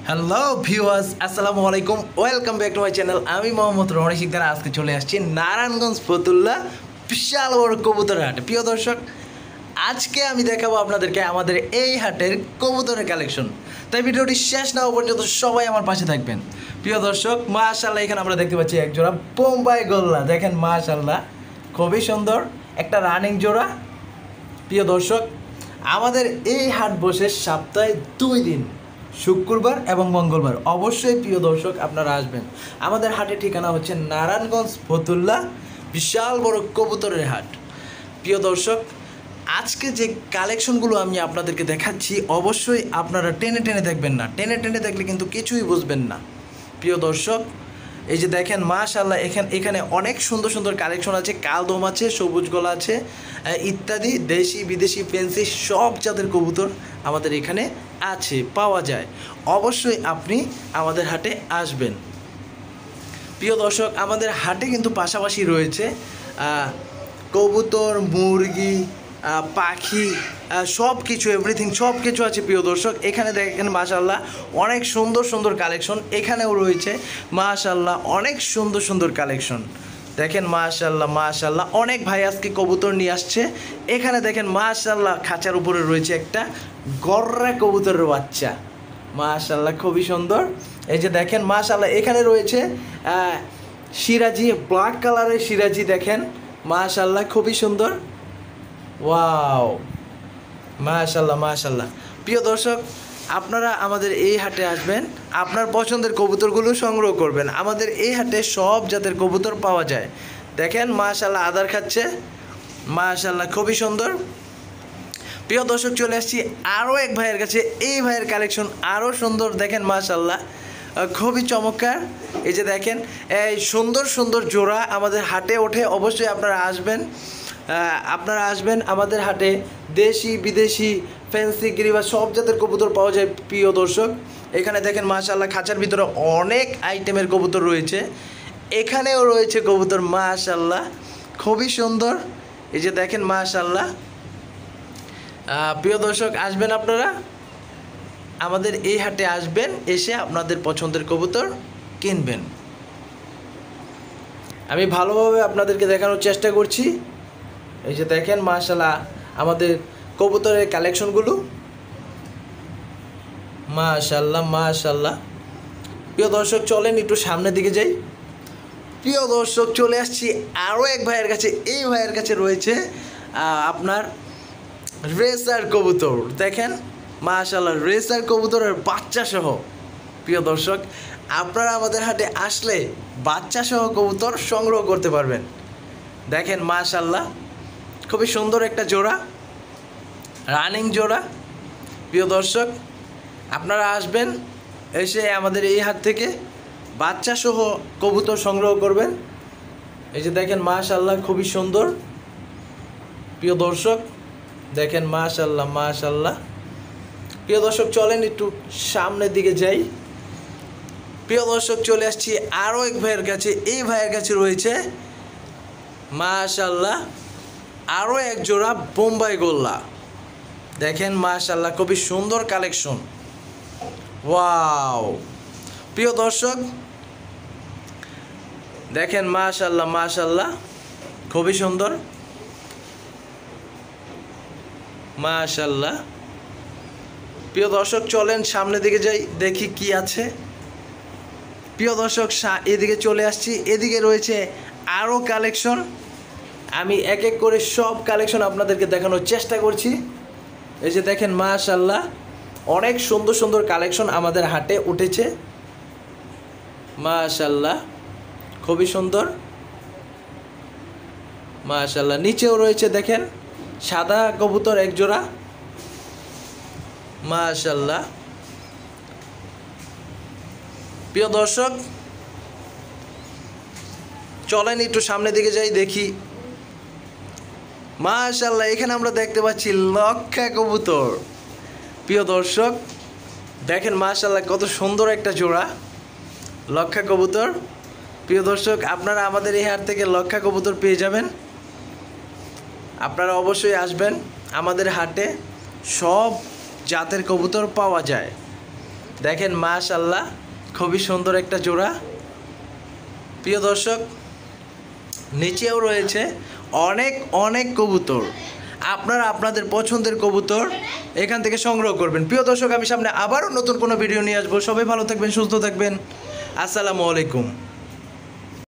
Hello viewers, আসসালামু আলাইকুম। Welcome back to my channel. আমি মোহাম্মদ রনি শিকদার। আজকে চলে আসছি নারায়ণগঞ্জ ফতুল্লা বিশাল বড় কবুতর হাটে। প্রিয় দর্শক, আজকে আমি দেখাবো আপনাদেরকে আমাদের এই হাটের কবুতরের কালেকশন। তাই ভিডিওটি শেষ না হওয়া পর্যন্ত সবাই আমার পাশে থাকবেন। প্রিয় দর্শক, মাশাআল্লাহ, এখানে আমরা দেখতে পাচ্ছি এক জোড়া বোম্বাই গোল্লা। দেখেন মাশাআল্লাহ, খুবই সুন্দর একটা রানিং জোড়া। প্রিয় দর্শক, আমাদের এই হাট বসে সপ্তাহে 2 দিন, শুক্রবার এবং মঙ্গলবার। অবশ্যই প্রিয় দর্শক আপনারা আসবেন। আমাদের হাটের ঠিকানা হচ্ছে নারায়ণগঞ্জ ফতুল্লা, বিশাল বড় কবুতরের হাট। প্রিয় দর্শক, আজকে যে কালেকশনগুলো আমি আপনাদেরকে দেখাচ্ছি অবশ্যই আপনারা টেনে টেনে দেখবেন না। টেনে টেনে দেখলে কিন্তু কিছুই বুঝবেন না। প্রিয় দর্শক, এই যে দেখেন মাশাআল্লাহ, এখানে অনেক সুন্দর সুন্দর কালেকশন আছে। কালদম আছে, সবুজ গলা আছে, ইত্যাদি দেশি বিদেশি ফ্যান্সি সব জাতের কবুতর আমাদের এখানে আছে, পাওয়া যায়। অবশ্যই আপনি আমাদের হাটে আসবেন। প্রিয় দর্শক, আমাদের হাটে কিন্তু পাশাপাশি রয়েছে কবুতর, মুরগি, পাখি, সব কিছু, এভরিথিং সব কিছু আছে। প্রিয় দর্শক, এখানে দেখেন মাশাআল্লাহ অনেক সুন্দর সুন্দর কালেকশন। এখানেও রয়েছে মাশাআল্লাহ অনেক সুন্দর সুন্দর কালেকশন। দেখেন মাশাআল্লাহ মাশাআল্লাহ, অনেক ভাই আজকে কবুতর নিয়ে আসছে। এখানে দেখেন মাশাআল্লাহ খাঁচার উপরে রয়েছে একটা গররা কবুতরের বাচ্চা। মাশাআল্লাহ খুবই সুন্দর। এই যে দেখেন মাশাআল্লাহ, এখানে রয়েছে সিরাজি, ব্ল্যাক কালারের সিরাজি। দেখেন মাশাআল্লাহ খুবই সুন্দর। ওয়াও, মাশাআল্লাহ মাশাআল্লাহ। প্রিয় দর্শক, আপনারা আমাদের এই হাটে আসবেন, আপনার পছন্দের কবুতরগুলো সংগ্রহ করবেন। আমাদের এই হাটে সব জাতের কবুতর পাওয়া যায়। দেখেন মাশাআল্লাহ আদার খাচ্ছে, মাশাআল্লাহ খুবই সুন্দর। প্রিয় দর্শক, চলে আসছি আরও এক ভাইয়ের কাছে। এই ভাইয়ের কালেকশন আরও সুন্দর। দেখেন মাশাআল্লাহ খুবই চমৎকার। এই যে দেখেন এই সুন্দর সুন্দর জোড়া আমাদের হাটে ওঠে। অবশ্যই আপনারা আসবেন, আমাদের হাটে। দেশি বিদেশি ফ্যান্সি গিরিবা সব জাতের কবুতর পাওয়া যায়। প্রিয় দর্শক, এখানে দেখেন মাশাআল্লাহ খাঁচার ভিতরে অনেক আইটেমের কবুতর রয়েছে। এখানেও রয়েছে কবুতর মাশাআল্লাহ খুবই সুন্দর। এই যে দেখেন মাশাআল্লাহ। প্রিয় দর্শক, আসবেন আপনারা আমাদের এই হাটে, আসবেন, এসে আপনাদের পছন্দের কবুতর কিনবেন। আমি ভালোভাবে আপনাদেরকে দেখানোর চেষ্টা করছি। এই যে দেখেন মাশাআল্লাহ আমাদের কবুতরের কালেকশনগুলো। মাশাআল্লাহ মাশাআল্লাহ। প্রিয় দর্শক, চলেন একটু সামনের দিকে যাই। প্রিয় দর্শক, চলে আসছি আরও এক ভাইয়ের কাছে। এই ভাইয়ের কাছে রয়েছে আপনার রেসার কবুতর। দেখেন মাশাআল্লাহ, রেসার কবুতরের বাচ্চা সহ। প্রিয় দর্শক, আপনারা আমাদের হাটে আসলে বাচ্চা সহ কবুতর সংগ্রহ করতে পারবেন। দেখেন মাশাআল্লাহ খুবই সুন্দর একটা জোড়া, রানিং জোড়া। প্রিয় দর্শক, আপনারা আসবেন, এসে আমাদের এই হাট থেকে বাচ্চা সহ কবুতর সংগ্রহ করবেন। এই যে দেখেন মাশাআল্লাহ খুবই সুন্দর। প্রিয় দর্শক, দেখেন মাশাআল্লাহ মাশাআল্লাহ। প্রিয় দর্শক, চলেন একটু সামনের দিকে যাই। প্রিয় দর্শক, চলে আসছি আরও এক ভাইয়ের কাছে। এই ভাইয়ের কাছে রয়েছে মাশাআল্লাহ আরও এক জোড়া বোম্বাই গোল্লা। দেখেন মাশাআল্লাহ খুবই সুন্দর কালেকশন। ওয়াও, প্রিয় দর্শক, দেখেন মাশাআল্লাহ মাশাআল্লাহ খুবই সুন্দর। মাশাআল্লাহ। প্রিয় দর্শক, চলেন সামনের দিকে যাই, দেখি কি আছে। প্রিয় দর্শক, এদিকে চলে আসছি। এদিকে রয়েছে আরও কালেকশন। আমি এক এক করে সব কালেকশন আপনাদেরকে দেখানোর চেষ্টা করছি। এই যে দেখেন মাশাআল্লাহ অনেক সুন্দর সুন্দর কালেকশন আমাদের হাটে উঠেছে। মাশাআল্লাহ খুবই সুন্দর। মাশাআল্লাহ নিচেও রয়েছে দেখেন সাদা কবুতর এক জোড়া। মাশাআল্লাহ। প্রিয় দর্শক, চলেন একটু সামনের দিকে যাই, দেখি। মাশাআল্লাহ, এখানে আমরা দেখতে পাচ্ছি লক্ষা কবুতর। প্রিয় দর্শক, দেখেন মাশাআল্লাহ কত সুন্দর একটা জোড়া লক্ষা কবুতর। প্রিয় দর্শক, আপনারা আমাদের এই হাট থেকে লক্ষা কবুতর পেয়ে যাবেন। আপনারা অবশ্যই আসবেন আমাদের হাটে, সব জাতের কবুতর পাওয়া যায়। দেখেন মাশাআল্লাহ খুবই সুন্দর একটা জোড়া। প্রিয় দর্শক নিচেও রয়েছে অনেক অনেক কবুতর। আপনারা আপনাদের পছন্দের কবুতর এখান থেকে সংগ্রহ করবেন। প্রিয় দর্শক আমি সামনে আবারও নতুন কোনো ভিডিও নিয়ে আসবো। সবাই ভালো থাকবেন, সুস্থ থাকবেন। আসসালামু আলাইকুম।